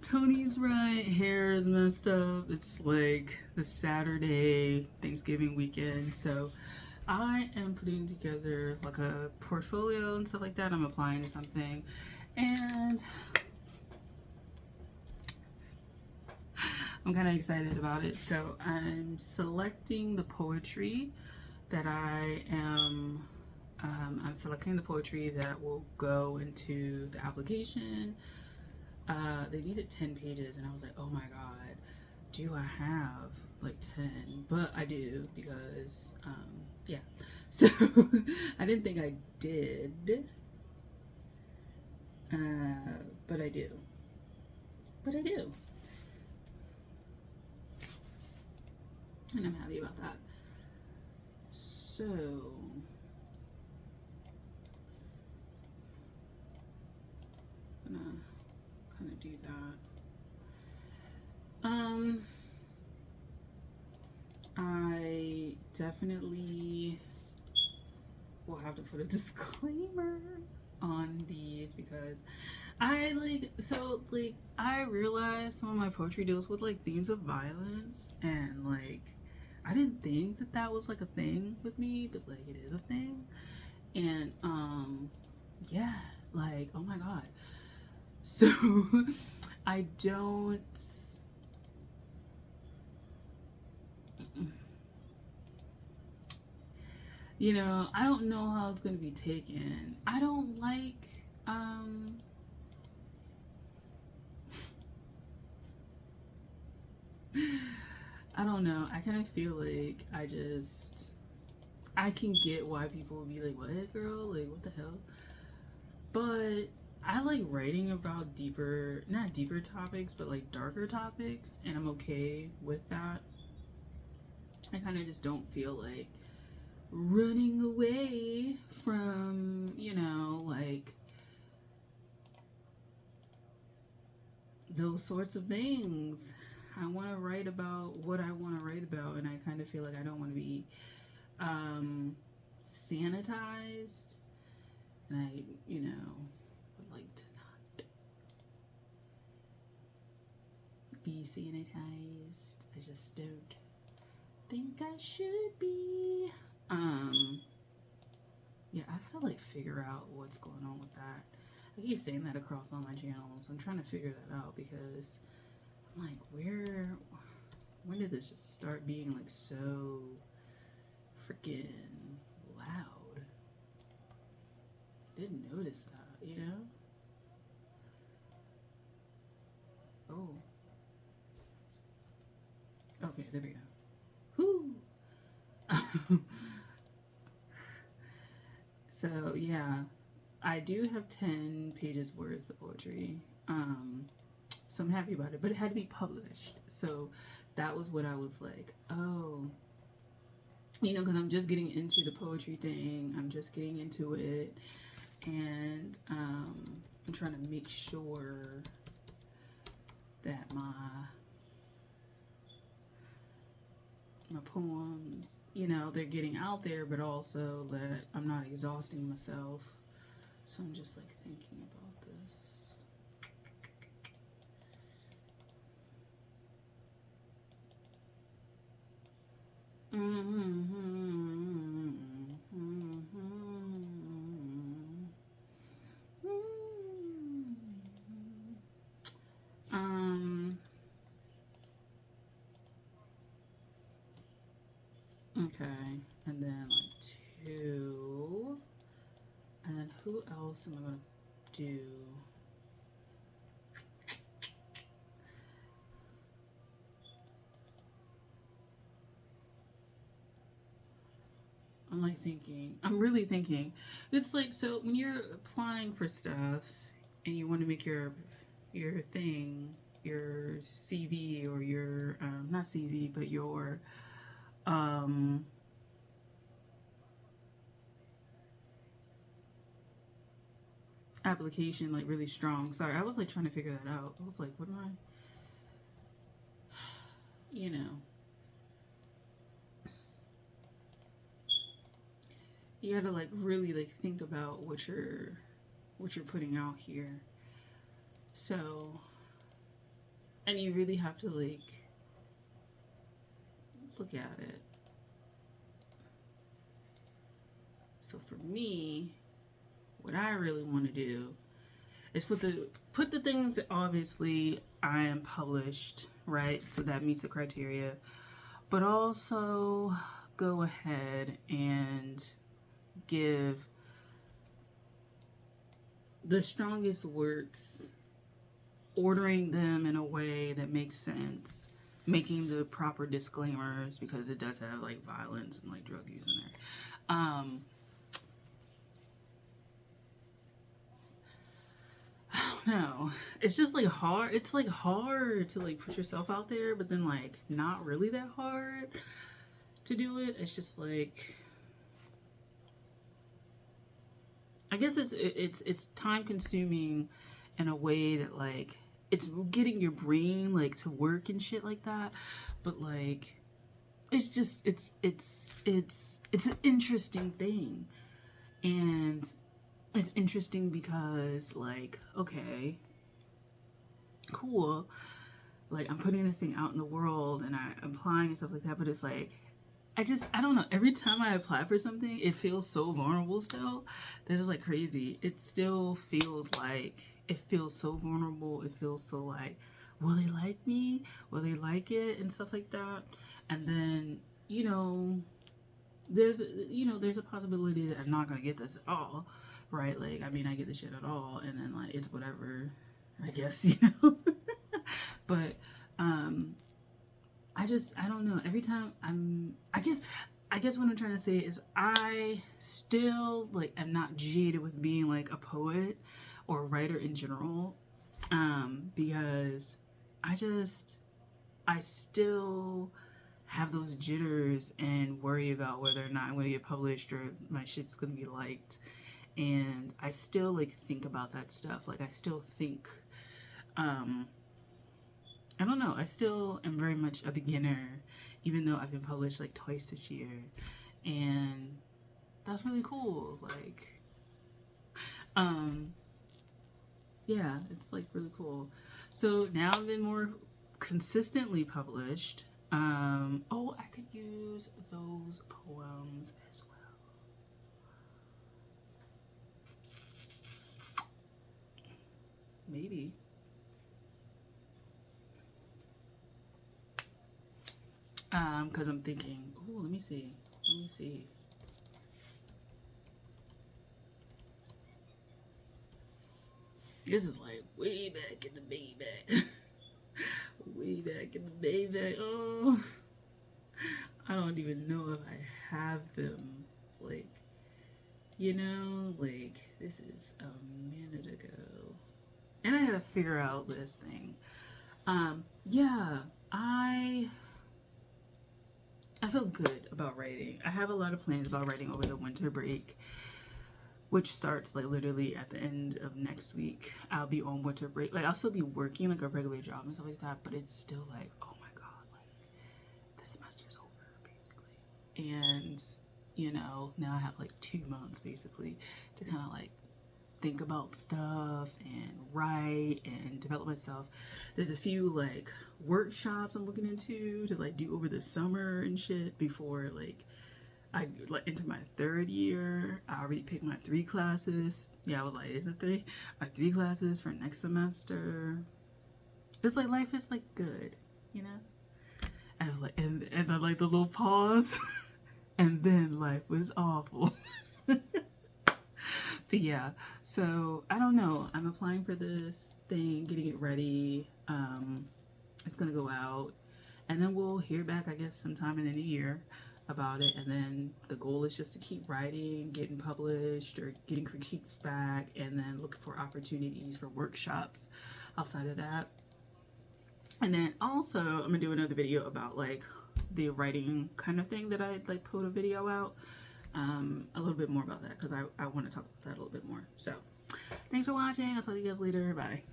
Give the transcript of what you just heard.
Tony's right. Hair is messed up. It's like the Saturday Thanksgiving weekend. So I am putting together like a portfolio and stuff like that. I'm applying to something. And I'm kind of excited about it. So I'm selecting the poetry that I'm selecting the poetry that will go into the application. They needed 10 pages, and I was like, oh my god, do I have like 10? But I do because, yeah. So I didn't think I did, but I do. But I do. And I'm happy about that. So, I'm gonna kind of do that. I definitely will have to put a disclaimer on these because I realize some of my poetry deals with like themes of violence, and like I didn't think that that was like a thing with me, but like it is a thing. And yeah, like oh my god. So I don't, I don't know how it's going to be taken. I don't like, I don't know. I kind of feel like I can get why people would be like, what, girl? Like, what the hell? But I like writing about deeper, not deeper topics, but like darker topics, and I'm okay with that. I kind of just don't feel like running away from, like those sorts of things. I want to write about what I want to write about, and I kind of feel like I don't want to be sanitized. And I, would like to not be sanitized. I just don't think I should be. Yeah, I gotta like figure out what's going on with that. I keep saying that across all my channels. I'm trying to figure that out because I'm like, when did this just start being like so freaking loud? I didn't notice that, you know? Oh. Okay, there we go. Whoo! So, yeah, I do have 10 pages worth of poetry. So I'm happy about it, but it had to be published. So that was what I was like, oh, because I'm just getting into the poetry thing. I'm just getting into it. And I'm trying to make sure that my poems, they're getting out there, but also that I'm not exhausting myself. So I'm just like thinking about this. Okay, and then like 2, and then who else am I gonna do? I'm really thinking. It's like, so when you're applying for stuff and you want to make your thing, your CV, or your not CV, but your application like really strong. Sorry, I was like trying to figure that out. I was like, what am I? You gotta like really like think about what you're putting out here. So and you really have to like look at it. So for me, what I really want to do is put the things that obviously I am published, right? So that meets the criteria, but also go ahead and give the strongest works, ordering them in a way that makes sense, making the proper disclaimers because it does have like violence and like drug use in there. I don't know. It's just like hard. It's like hard to like put yourself out there, but then like not really that hard to do it. It's just like, I guess it's time consuming in a way that like it's getting your brain like to work and shit like that, but like it's just it's an interesting thing. And it's interesting because like, okay, cool, like I'm putting this thing out in the world and I'm applying and stuff like that, but it's like I don't know, every time I apply for something it feels so vulnerable still. This is like crazy. It still feels like it feels so vulnerable. It feels so like, will they like me, will they like it and stuff like that. And then, you know, there's a possibility that I'm not gonna get this at all, right? Like, I mean, I get this shit at all and then like it's whatever, I guess, you know. But I don't know. Every time I guess what I'm trying to say is I still like am not jaded with being like a poet or a writer in general, because I still have those jitters and worry about whether or not I'm going to get published or my shit's going to be liked. And I still like think about that stuff. Like I still think, I don't know, I still am very much a beginner, even though I've been published like twice this year. And that's really cool. Like, yeah, it's like really cool. So now I've been more consistently published. Oh, I could use those poems as well. Maybe. Because I'm thinking, oh, let me see. This is like way back in the Maybach. Way back in the Maybach. Oh, I don't even know if I have them. Like, you know, like this is a minute ago. And I had to figure out this thing. Yeah, I feel good about writing. I have a lot of plans about writing over the winter break, which starts like literally at the end of next week. I'll be on winter break. Like I'll still be working like a regular job and stuff like that, but it's still like, oh my god, like the semester's over basically. And you know, now I have like 2 months basically to kind of like think about stuff and write and develop myself. There's a few like workshops I'm looking into to like do over the summer and shit before like I like into my 3rd year. I already picked my 3 classes. Yeah, I was like, is it 3? My 3 classes for next semester. It's like life is like good, you know? I was like, and I like the little pause. And then life was awful. But yeah, so I don't know. I'm applying for this thing, getting it ready. It's gonna go out, and then we'll hear back, I guess, sometime in the new year about it. And then the goal is just to keep writing, getting published, or getting critiques back, and then look for opportunities for workshops outside of that. And then also, I'm gonna do another video about like the writing kind of thing that I like put a video out. A little bit more about that because I want to talk about that a little bit more. So thanks for watching. I'll talk to you guys later. Bye.